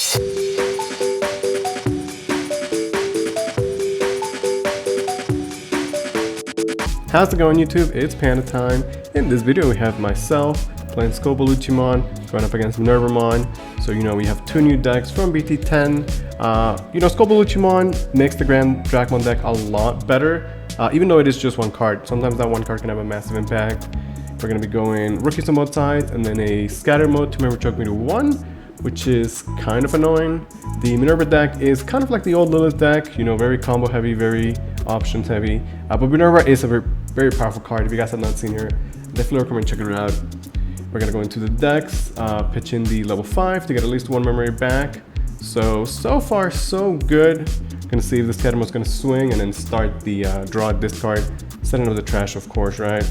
How's it going, YouTube? It's Panda time. In this video we have myself playing Skullbaluchimon going up against Minervamon. So we have two new decks from BT10. Skullbaluchimon makes the Grand Dracmon deck a lot better, even though it is just one card. Sometimes that one card can have a massive impact. We're going to be going rookies on both sides and then a scatter mode to memory choke me to 1, which is kind of annoying. The Minerva deck is kind of like the old Lilith deck, very combo heavy, very options heavy. But Minerva is a very powerful card. If you guys have not seen her, definitely recommend checking her out. We're gonna go into the decks, pitch in the level 5 to get at least one memory back. So far so good. Gonna see if this Scattermon's gonna swing and then start the draw discard, setting up the trash, of course, right?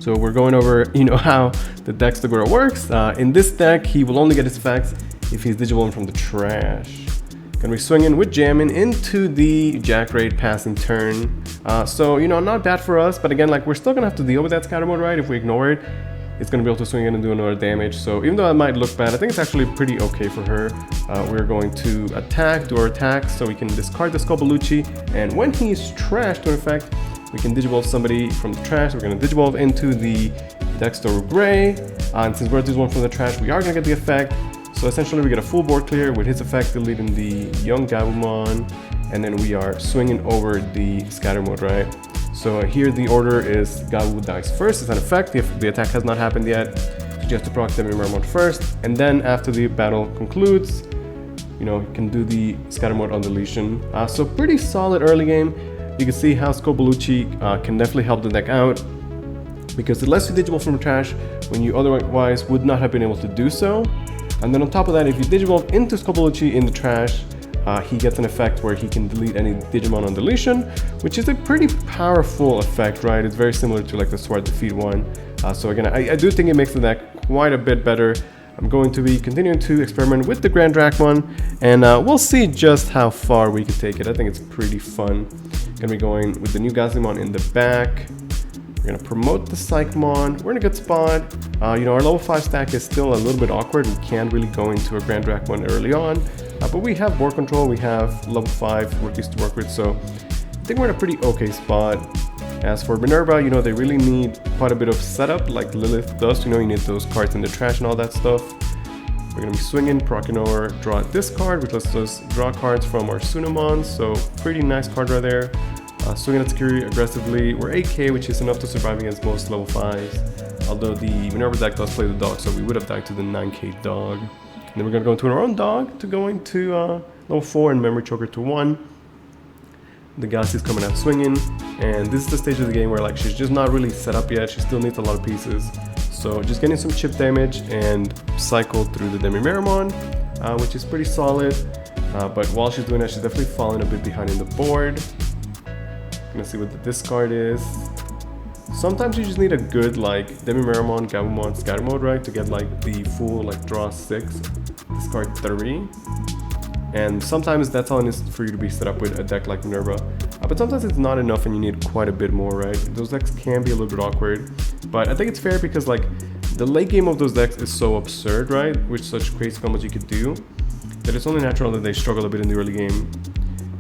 So we're going over, how the deck Stagora works. In this deck, he will only get his effects if he's Digimon from the trash. Gonna be swinging with jamming into the Jack Raid passing turn. Not bad for us, but again, we're still gonna have to deal with that scatter mode, right? If we ignore it, it's gonna be able to swing in and do another damage. So even though that might look bad, I think it's actually pretty okay for her. We're going to do our attack, so we can discard the Skullbaluchi, and when he's trashed to effect, we can Digivolve somebody from the trash. We're gonna Digivolve into the Dexter Gray, and since we're Digivolve from the trash, we are gonna get the effect. So essentially we get a full board clear with his effect deleting the young Gabumon, and then we are swinging over the scatter mode, right? So here the order is Gabu dies first as an effect if the attack has not happened yet. So just to proc the Minervamon first, and then after the battle concludes, you can do the scatter mode on deletion. So pretty solid early game. You can see how Skullbaluchi can definitely help the deck out, because it lets you Digivolve from the trash when you otherwise would not have been able to do so. And then on top of that, if you Digivolve into Skullbaluchi in the trash, he gets an effect where he can delete any Digimon on deletion, which is a pretty powerful effect, right? It's very similar to the Sword Defeat one. So again, I do think it makes the deck quite a bit better. I'm going to be continuing to experiment with the Grand Dracmon, and we'll see just how far we can take it. I think it's pretty fun. Gonna be going with the new Gazimon in the back. We're gonna promote the Psychmon. We're in a good spot. Our level 5 stack is still a little bit awkward. We can't really go into a Grand Dracmon early on, but we have board control. We have level 5 rookies to work with, so I think we're in a pretty okay spot. As for Minerva, they really need quite a bit of setup, like Lilith does. You need those cards in the trash and all that stuff. We're gonna be swinging, proccing over, draw this card, which lets us draw cards from our Sunamon. So pretty nice card right there. Swinging at security aggressively. We're 8k, which is enough to survive against most level 5s. Although the Minerva deck does play the dog, so we would have died to the 9k dog. And then we're gonna go into our own dog to go into level 4 and memory choker to 1. The Galaxy's coming out swinging, and this is the stage of the game where she's just not really set up yet. She still needs a lot of pieces. So just getting some chip damage and cycle through the Minervamon, which is pretty solid. But while she's doing that, she's definitely falling a bit behind in the board. Gonna see what the discard is. Sometimes you just need a good Minervamon, Gabumon, scatter mode, right, to get the full draw 6, discard 3. And sometimes that's all it is for you to be set up with a deck like Minerva. But sometimes it's not enough and you need quite a bit more, right? Those decks can be a little bit awkward. But I think it's fair because the late game of those decks is so absurd, right? With such crazy combos you could do, that it's only natural that they struggle a bit in the early game.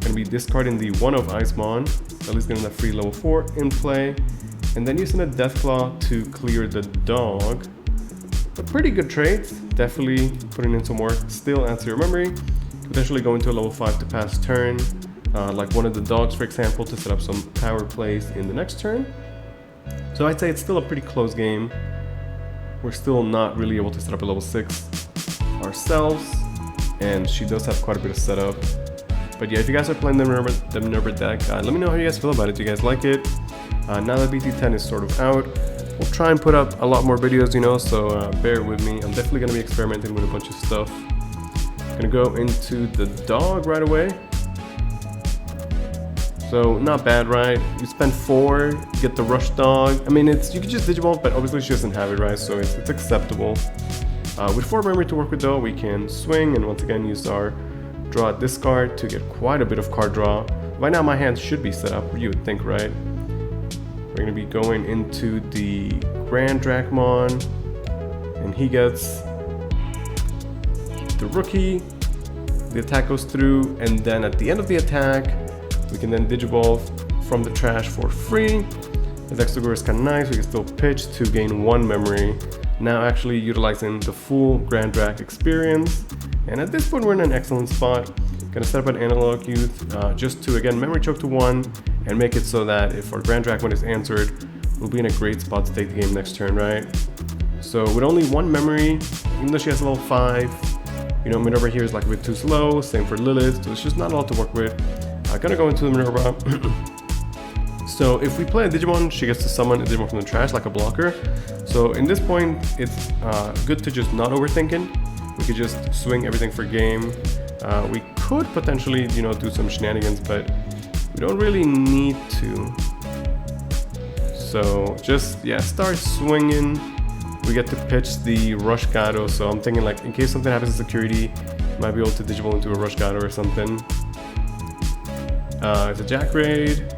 Gonna be discarding the one of Icemon, at least getting that free level 4 in play. And then using a Deathclaw to clear the dog. But pretty good trades, definitely putting in some work. Still answer your memory. Potentially go into a level 5 to pass turn, like one of the dogs, for example, to set up some power plays in the next turn. So I'd say it's still a pretty close game. We're still not really able to set up a level 6 ourselves, and she does have quite a bit of setup. But yeah, if you guys are playing the Minerva deck, let me know how you guys feel about it. Do you guys like it? Now that BT10 is sort of out, we'll try and put up a lot more videos, so bear with me. I'm definitely going to be experimenting with a bunch of stuff. Gonna go into the dog right away. So not bad, right? You spend 4, get the rush dog. I mean, you could just Digivolve, but obviously she doesn't have it, right? So it's acceptable. With 4 memory to work with though, we can swing and once again use our draw discard to get quite a bit of card draw. By now my hand should be set up, you would think, right? We're gonna be going into the Grand Dracmon, and he gets the rookie, the attack goes through, and then at the end of the attack, we can then Digivolve from the trash for free. The Dexter is kind of nice, we can still pitch to gain 1 memory. Now actually utilizing the full Grand Drac experience. And at this point we're in an excellent spot. Gonna set up an Analog Youth just to again memory choke to 1 and make it so that if our Grand Drac is answered, we'll be in a great spot to take the game next turn, right? So with only 1 memory, even though she has a level 5, you know, Minerva here is like a bit too slow, same for Lilith, so it's just not a lot to work with. I'm gonna go into the Minerva. So if we play a Digimon, she gets to summon a Digimon from the trash like a blocker. So in this point, it's good to just not overthink it. We could just swing everything for game. We could potentially, you know, do some shenanigans, but we don't really need to. So just, yeah, start swinging. We get to pitch the Rush Gato, so I'm thinking like in case something happens to security, you might be able to Digivolve into a Rush Gato or something. It's a Jack Raid.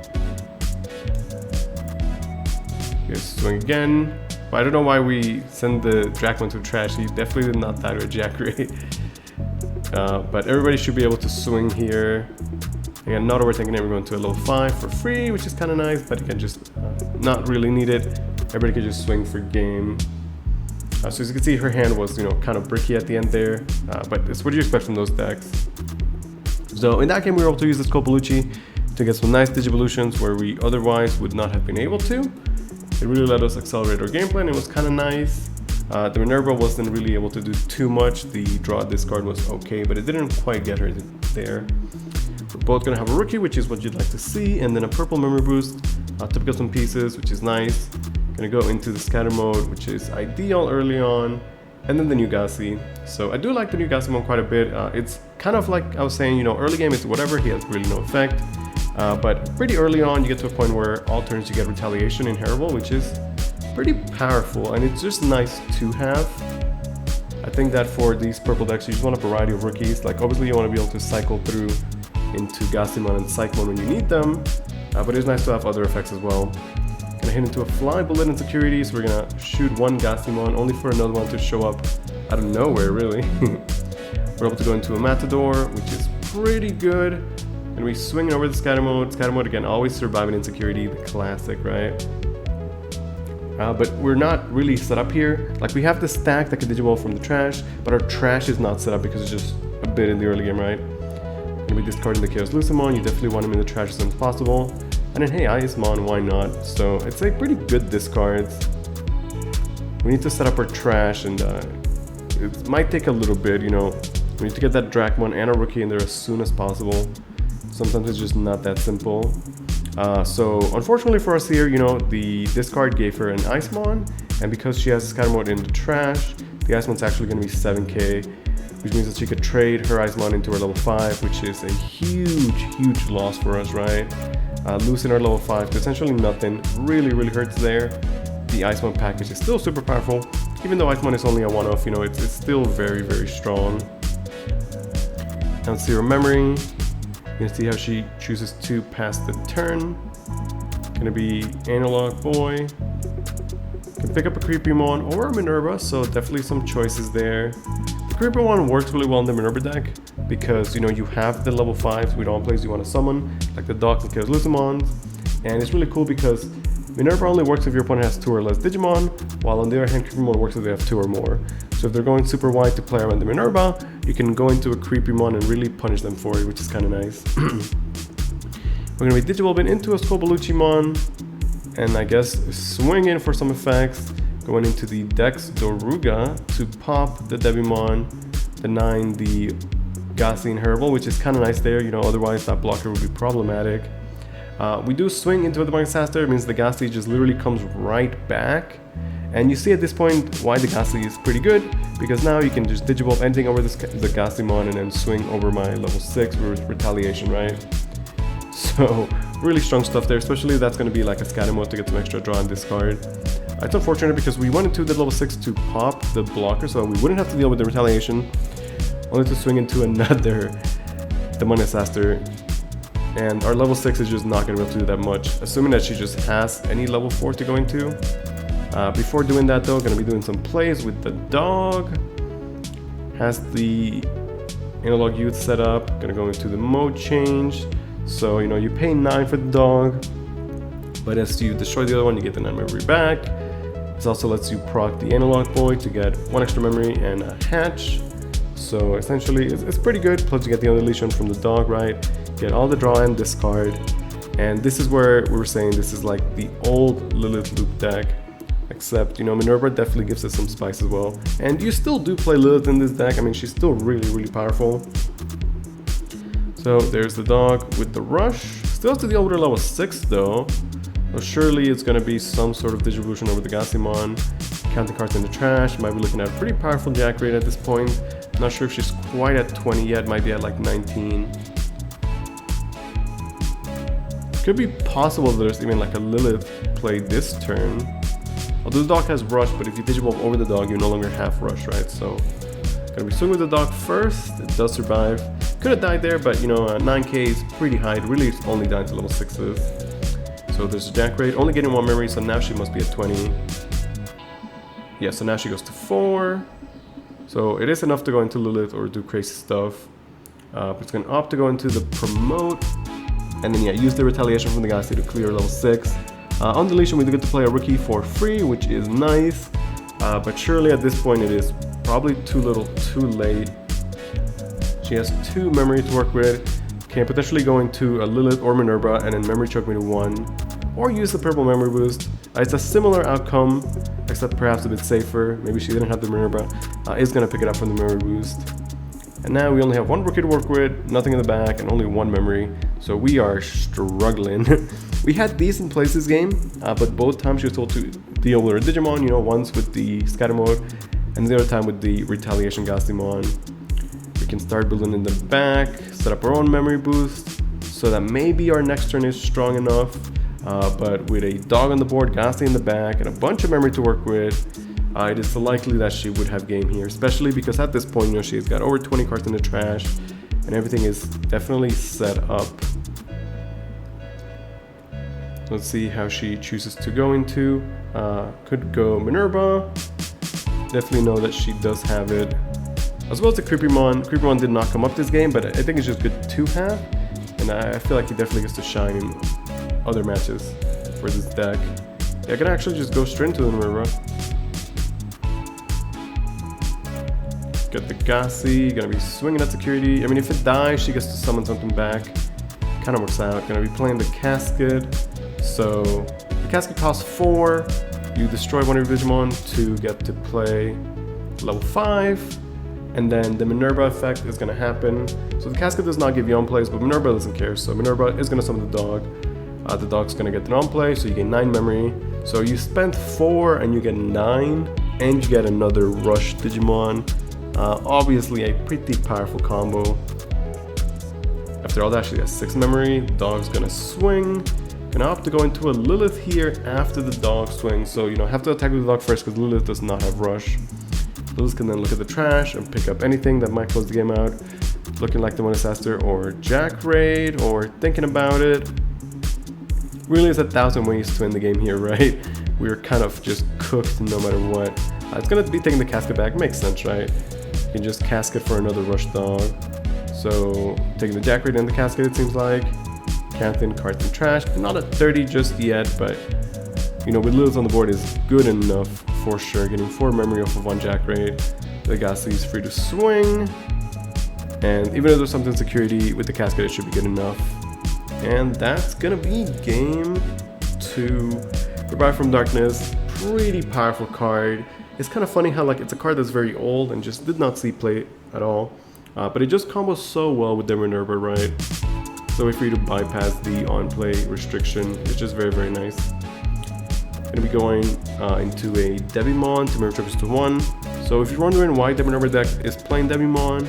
Just swing again. But I don't know why we send the Dracmon to trash. He definitely did not die to a Jack Raid. But everybody should be able to swing here. Again, not overthinking it, we're going to a level 5 for free, which is kind of nice, but again, just not really needed. Everybody could just swing for game. So as you can see, her hand was, you know, kind of bricky at the end there, but it's what you expect from those decks. So in that game, we were able to use the Skullbaluchi to get some nice Digivolutions where we otherwise would not have been able to. It really let us accelerate our gameplay, and it was kind of nice. The Minerva wasn't really able to do too much. The draw discard was okay, but it didn't quite get her there. We're both gonna have a rookie, which is what you'd like to see, and then a purple memory boost to pick up some pieces, which is nice. Gonna go into the scatter mode, which is ideal early on, and then the new Gassi. So I do like the new Gassimon quite a bit. It's kind of like I was saying, you know, early game it's whatever, he has really no effect. But pretty early on, you get to a point where all turns you get retaliation in Herable, which is pretty powerful, and it's just nice to have. I think that for these purple decks, you just want a variety of rookies. Like obviously you want to be able to cycle through into Gassimon and Psychmon when you need them, but it's nice to have other effects as well. Gonna hit into a Fly Bullet and security, so we're gonna shoot 1 Gassimon, only for another one to show up out of nowhere, really. We're able to go into a Matador, which is pretty good. And we swing over the scatter mode. Scatter mode again, always surviving in security, the classic, right? But we're not really set up here. Like we have the stack that can Digivolve from the trash, but our trash is not set up because it's just a bit in the early game, right? And we discarding the Chaos Luisthepanda, you definitely want him in the trash as soon as possible. And then hey, Iceman, why not? So it's like pretty good discards. We need to set up our trash, and it might take a little bit, you know. We need to get that Dracmon and a rookie in there as soon as possible. Sometimes it's just not that simple. So unfortunately for us here, you know, the discard gave her an Icemon, and because she has a scatter mode in the trash, the Icemon's actually going to be 7k, which means that she could trade her Icemon into her level 5, which is a huge loss for us, right? Losing our level 5 to essentially nothing really hurts there. The Icemon package is still super powerful, even though Icemon is only a one-off, you know, it's still very strong. Now let's see her memory. You can see how she chooses to pass the turn. Gonna be Analog Boy. Can pick up a Creepymon or a Minerva, so definitely some choices there. The Creepymon works really well in the Minerva deck because, you know, you have the level 5s with all plays you want to summon, like the Dogs and Chaos Luisthepanda, and it's really cool because Minerva only works if your opponent has 2 or less Digimon, while on the other hand Creepymon works if they have 2 or more. So if they're going super wide to play around the Minerva, you can go into a Creepymon and really punish them for it, which is kind of nice. We're going to be Digivolving into a Skullbaluchimon, and I guess swinging for some effects, going into the Dex Doruga to pop the Devimon, denying the Gassi and Herable, which is kind of nice there, you know, otherwise that blocker would be problematic. We do swing into the Disaster, it means the Gassi just literally comes right back. And you see at this point why the Gassi is pretty good, because now you can just Digivolve anything over the Gassimon and then swing over my level 6 with retaliation, right? So really strong stuff there, especially if that's going to be like a scatter mode to get some extra draw and discard. It's unfortunate because we went into the level 6 to pop the blocker so we wouldn't have to deal with the retaliation, only to swing into another Demon Disaster. And our level 6 is just not going to be able to do that much, assuming that she just has any level 4 to go into. Before doing that though, going to be doing some plays with the dog. Has the analog youth set up. Gonna go into the mode change. So, you know, you pay 9 for the dog, but as you destroy the other one, you get the 9 memory back. This also lets you proc the analog boy to get 1 extra memory and a hatch. So essentially, it's pretty good. Plus you get the unleashment from the dog, right? Get all the draw and discard. And this is where we were saying this is like the old Lilith loop deck. Except, you know, Minerva definitely gives it some spice as well. And you still do play Lilith in this deck. I mean, she's still really, really powerful. So there's the dog with the rush. Still up to the older level 6 though. So surely it's going to be some sort of distribution over the Gassimon. Counting cards in the trash. Might be looking at a pretty powerful Jack rate at this point. Not sure if she's quite at 20 yet. Might be at like 19. Could be possible that there's even like a Lilith play this turn. Although the dog has rush, but if you Digivolve over the dog, you no longer have rush, right? So, gonna be swinging with the dog first. It does survive. Could have died there, but you know, 9k is pretty high. It really is only down to level 6s. So there's a Jack rate, only getting 1 memory, so now she must be at 20. Yeah, so now she goes to 4. So it is enough to go into Lilith or do crazy stuff. But it's gonna opt to go into the promote. And then yeah, use the retaliation from the guys to clear level 6. On deletion, we do get to play a rookie for free, which is nice. But surely at this point it is probably too little, too late. She has 2 memory to work with. Can potentially go into a Lilith or Minerva and then memory choke me to 1. Or use the purple memory boost. It's a similar outcome, except perhaps a bit safer. Maybe she didn't have the Minerva. Is going to pick it up from the memory boost. And now we only have 1 rookie to work with, nothing in the back, and only 1 memory. So we are struggling. We had decent plays this game, but both times she was told to deal with her Digimon, you know, once with the scatter mode, and the other time with the retaliation Gassimon. We can start building in the back, set up our own memory boost, so that maybe our next turn is strong enough. But with a dog on the board, Gassi in the back, and a bunch of memory to work with, it is likely that she would have game here, especially because at this point, you know, she's got over 20 cards in the trash, and everything is definitely set up. Let's see how she chooses to go into. Could go Minerva. Definitely know that she does have it. As well as the Creepymon. Creepymon did not come up this game, but I think it's just good to have. And I feel like he definitely gets to shine in other matches for this deck. Yeah, I can actually just go straight into the Minerva. Get the Gassi, gonna be swinging at security. I mean, if it dies, she gets to summon something back. Kind of works out. Gonna be playing the Casket. So the Casket costs 4. You destroy one of your Digimon to get to play level 5. And then the Minerva effect is going to happen. So the Casket does not give you on plays, but Minerva doesn't care. So Minerva is going to summon the dog. The dog's going to get an on play, so you get 9 memory. So you spend 4 and you get 9, and you get another Rush Digimon. Obviously a pretty powerful combo. After all that, she has 6 memory. Dog's going to swing. Gonna opt to go into a Lilith here after the dog swing. So, you know, have to attack with the dog first because Lilith does not have Rush. Lilith can then look at the trash and pick up anything that might close the game out. Looking like the One Disaster or Jack Raid or thinking about it. Really, it's 1,000 ways to win the game here, right? We're kind of just cooked no matter what. It's gonna be taking the Casket back. Makes sense, right? You can just Casket for another Rush dog. So, taking the Jack Raid and the Casket, it seems like. Counting cards and trash. Not at 30 just yet, but you know, with Lilith on the board is good enough for sure. Getting 4 memory off of 1 Jack Raid. The Gassi is free to swing. And even if there's something security with the Casket, it should be good enough. And that's gonna be game 2. Revive from Darkness. Pretty powerful card. It's kind of funny how like it's a card that's very old and just did not see play at all. But it just combos so well with the Minerva, right? So way for you to bypass the on-play restriction. It's just very, very nice. Gonna be going into a Devimon to Mirror to 1. So if you're wondering why the Minerva deck is playing Devimon,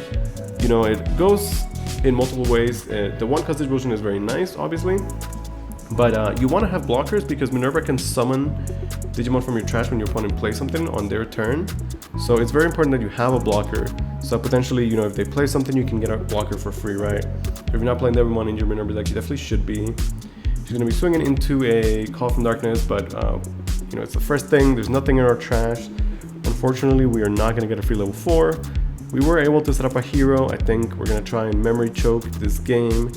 you know, it goes in multiple ways. The 1 cost distribution is very nice, obviously. But you want to have blockers because Minerva can summon Digimon from your trash when your opponent plays something on their turn. So it's very important that you have a blocker. So potentially, you know, if they play something, you can get a blocker for free, right? If you're not playing Devimon in your Minerva deck, you definitely should be. She's going to be swinging into a Call from Darkness, but you know, it's the first thing. There's nothing in our trash. Unfortunately, we are not going to get a free level 4. We were able to set up a hero. I think we're gonna try and memory choke this game.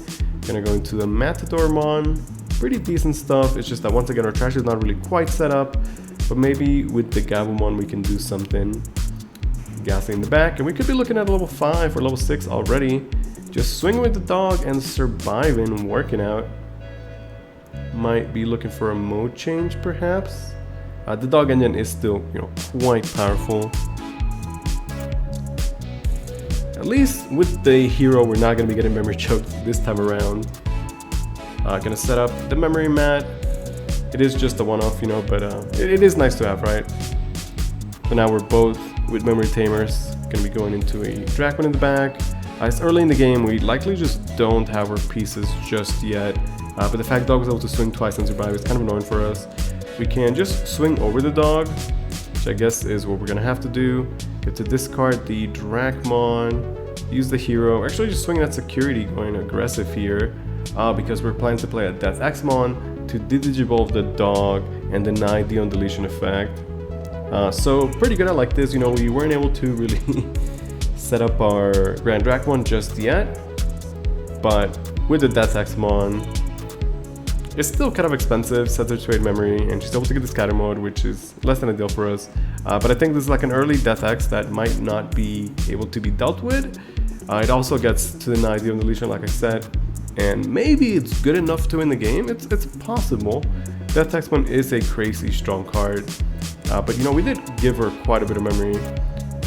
Gonna go into the Matadormon. Pretty decent stuff. It's just that once again our trash is not really quite set up, but maybe with the Gabumon we can do something. Gassing in the back, and we could be looking at level 5 or level 6 already. Just swinging with the dog and surviving, working out. Might be looking for a mode change perhaps. The dog engine is still, quite powerful. At least with the hero, we're not going to be getting memory choked this time around. Gonna set up the memory mat. It is just a one-off, but it is nice to have, right? So now we're both with memory tamers. Gonna be going into a Dracmon in the back. It's early in the game. We likely just don't have our pieces just yet. But the fact dog was able to swing twice and survive is kind of annoying for us. We can just swing over the dog, which I guess is what we're gonna have to do. Get to discard the Dracmon, use the hero. We're actually just swinging at security, going aggressive here, because we're planning to play a Death Axemon to Digivolve the dog and deny the on-deletion effect. So pretty good. I like this. We weren't able to really set up our Grand Dracmon just yet, but with the Death Axemon, it's still kind of expensive, sets her to 8 memory, and she's able to get the scatter mode, which is less than ideal for us. But I think this is like an early Death X that might not be able to be dealt with. It also gets to deny the on-deletion, like I said, and maybe it's good enough to win the game. It's possible. Death Axemon is a crazy strong card, but we did give her quite a bit of memory.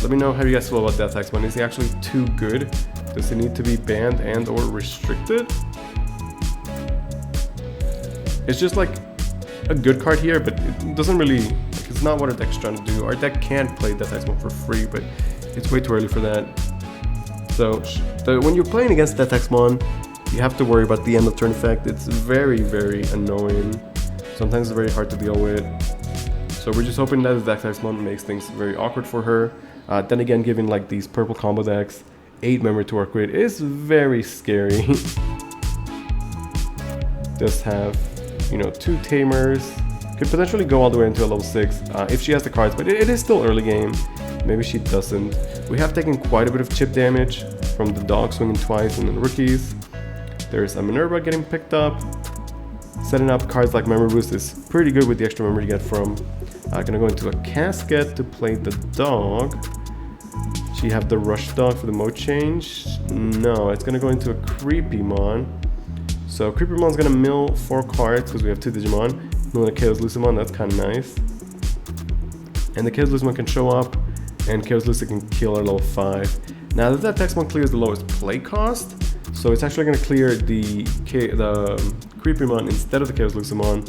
Let me know how you guys feel about Death Axemon. Is he actually too good? Does he need to be banned and or restricted? It's just like a good card here, but it doesn't really, it's not what our deck's trying to do. Our deck can't play Death Axemon for free, but it's way too early for that. So when you're playing against Death Axemon, you have to worry about the end of turn effect. It's very, very annoying. Sometimes it's very hard to deal with. So we're just hoping that the Death Axemon makes things very awkward for her. Then again, giving like these purple combo decks 8 memory to work with is very scary. Does have 2 tamers, could potentially go all the way into a level 6 if she has the cards, but it is still early game. Maybe she doesn't. We have taken quite a bit of chip damage from the dog swinging twice and then rookies. There's a Minerva getting picked up. Setting up cards like Memory Boost is pretty good with the extra memory you get from. Gonna go into a Casket to play the dog. She have the Rush Dog for the mode change. No, it's gonna go into a Creepymon. So Creepymon's gonna mill 4 cards because we have 2 Digimon. Milling a Chaos Lucimon, that's kind of nice. And the Chaos Lucimon can show up, and Chaos Lucid can kill our level 5. Now that Axemon clears the lowest play cost, so it's actually gonna clear the Creepymon instead of the Chaos Lucimon.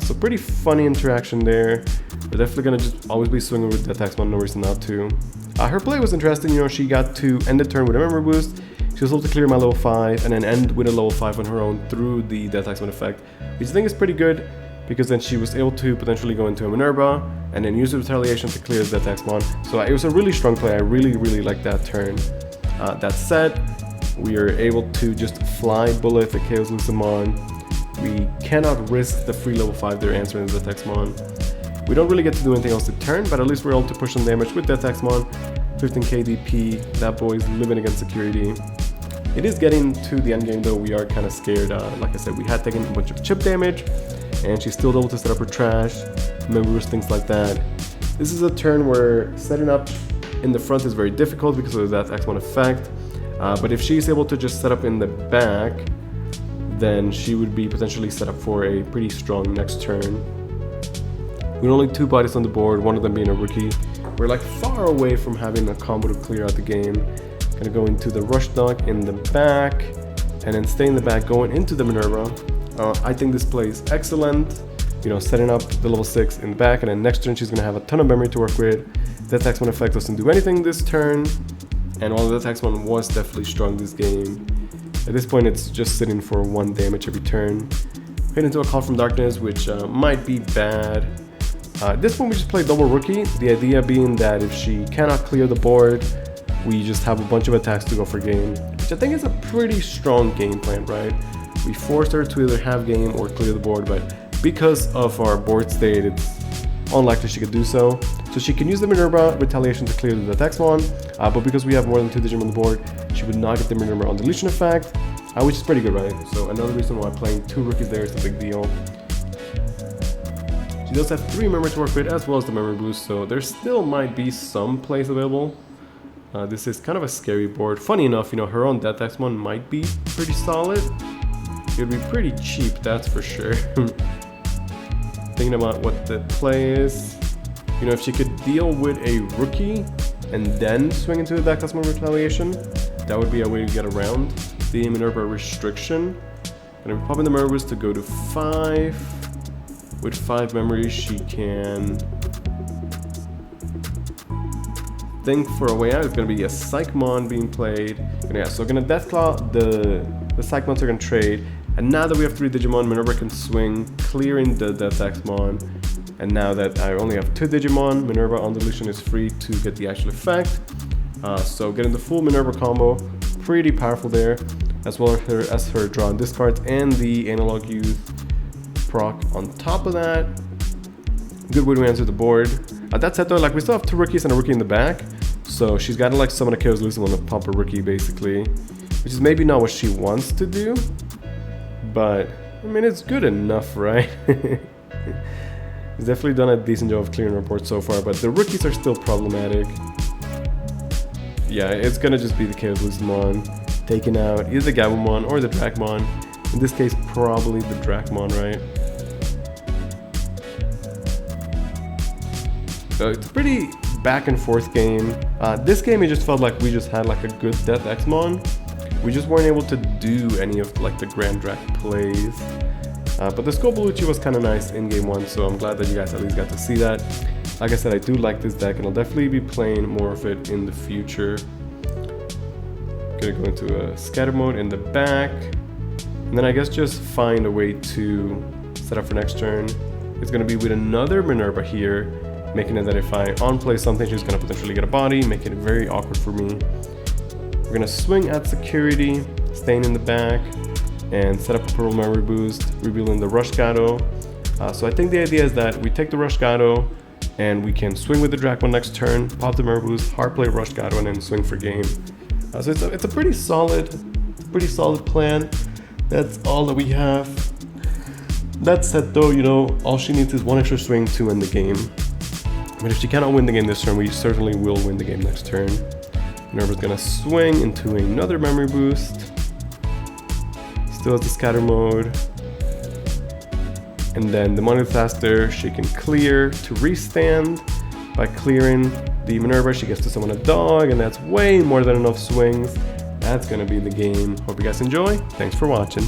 So pretty funny interaction there. We're definitely gonna just always be swinging with that Axemon, no reason not to. Her play was interesting. She got to end the turn with a memory boost. She was able to clear my level 5 and then end with a level 5 on her own through the Death Axemon effect, which I think is pretty good because then she was able to potentially go into a Minerva and then use the retaliation to clear the Death Axemon. So it was a really strong play. I really, really liked that turn. That said, we are able to just fly bullet the Chaos Lucimon. We cannot risk the free level 5 they're answering the Death Axemon. We don't really get to do anything else to turn, but at least we're able to push some damage with Death Axemon. 15k DP, that boy's living against security. It is getting to the end game though. We are kind of scared. Like I said, we had taken a bunch of chip damage, and she's still able to set up her trash, members, things like that. This is a turn where setting up in the front is very difficult because of that X1 effect. But if she's able to just set up in the back, then she would be potentially set up for a pretty strong next turn. With only 2 bodies on the board, one of them being a rookie, we're like far away from having a combo to clear out the game. Gonna go into the Rush Dog in the back, and then stay in the back, going into the Minerva. I think this play is excellent. Setting up the level 6 in the back, and then next turn she's gonna have a ton of memory to work with. That X1 effect doesn't do anything this turn, and while that X1 was definitely strong this game, at this point it's just sitting for 1 damage every turn. Hit into a Call from Darkness, which might be bad. At this point we just play double rookie, the idea being that if she cannot clear the board, we just have a bunch of attacks to go for game, which I think is a pretty strong game plan, right? We forced her to either have game or clear the board, but because of our board state, it's unlikely she could do so. So she can use the Minerva Retaliation to clear the Texmon, but because we have more than 2 Digimon on the board, she would not get the Minerva Deletion effect, which is pretty good, right? So another reason why playing 2 rookies there is a big deal. She does have 3 memory to work with, as well as the memory boost, so there still might be some plays available. This is kind of a scary board. Funny enough, you know, her own Death Texmon might be pretty solid. It would be pretty cheap, that's for sure. Thinking about what the play is, you know, if she could deal with a rookie and then swing into the Death Texmon Retaliation, that would be a way to get around the Minerva restriction. And if we pop in the memory boost to go to 5, with 5 memories, she can think for a way out. It's going to be a Psychmon being played. And yeah, so we're going to Deathclaw, the Psychmons are going to trade. And now that we have 3 Digimon, Minerva can swing, clearing the Death Texmon. And now that I only have 2 Digimon, Minerva on deletion is free to get the actual effect. So getting the full Minerva combo, pretty powerful there. As well as her draw and discards and the Analog Youth proc on top of that. Good way to answer the board. That said though, like we still have 2 rookies and a rookie in the back, so she's got to like summon a Chaos Luisthepanda to pump a rookie basically, which is maybe not what she wants to do, but I mean it's good enough, right? He's definitely done a decent job of clearing reports so far, but the rookies are still problematic. Yeah, it's gonna just be the Chaos Luisthepanda taking out either the Gabumon or the Dracmon. In this case, probably the Dracmon, right? So it's a pretty back and forth game. This game, it just felt like we just had like a good Death Texmon. We just weren't able to do any of like the Grand Drac plays. But the Skullbaluchimon was kind of nice in game 1, so I'm glad that you guys at least got to see that. Like I said, I do like this deck, and I'll definitely be playing more of it in the future. Gonna go into a scatter mode in the back, and then I guess just find a way to set up for next turn. It's gonna be with another Minerva here, making it that if I on-play something, she's gonna potentially get a body, making it very awkward for me. We're gonna swing at security, staying in the back, and set up a purple memory boost, revealing the Rush Gato. So I think the idea is that we take the Rush Gato, and we can swing with the Dracmon next turn, pop the memory boost, hard play Rush Gato, and then swing for game. So it's a pretty solid plan. That's all that we have. That said though, you know, all she needs is 1 extra swing to win the game. But if she cannot win the game this turn, we certainly will win the game next turn. Minerva's gonna swing into another memory boost. Still has the scatter mode. And then the Monolith Faster, she can clear to restand. By clearing the Minerva, she gets to summon a dog, and that's way more than enough swings. That's gonna be the game. Hope you guys enjoy. Thanks for watching.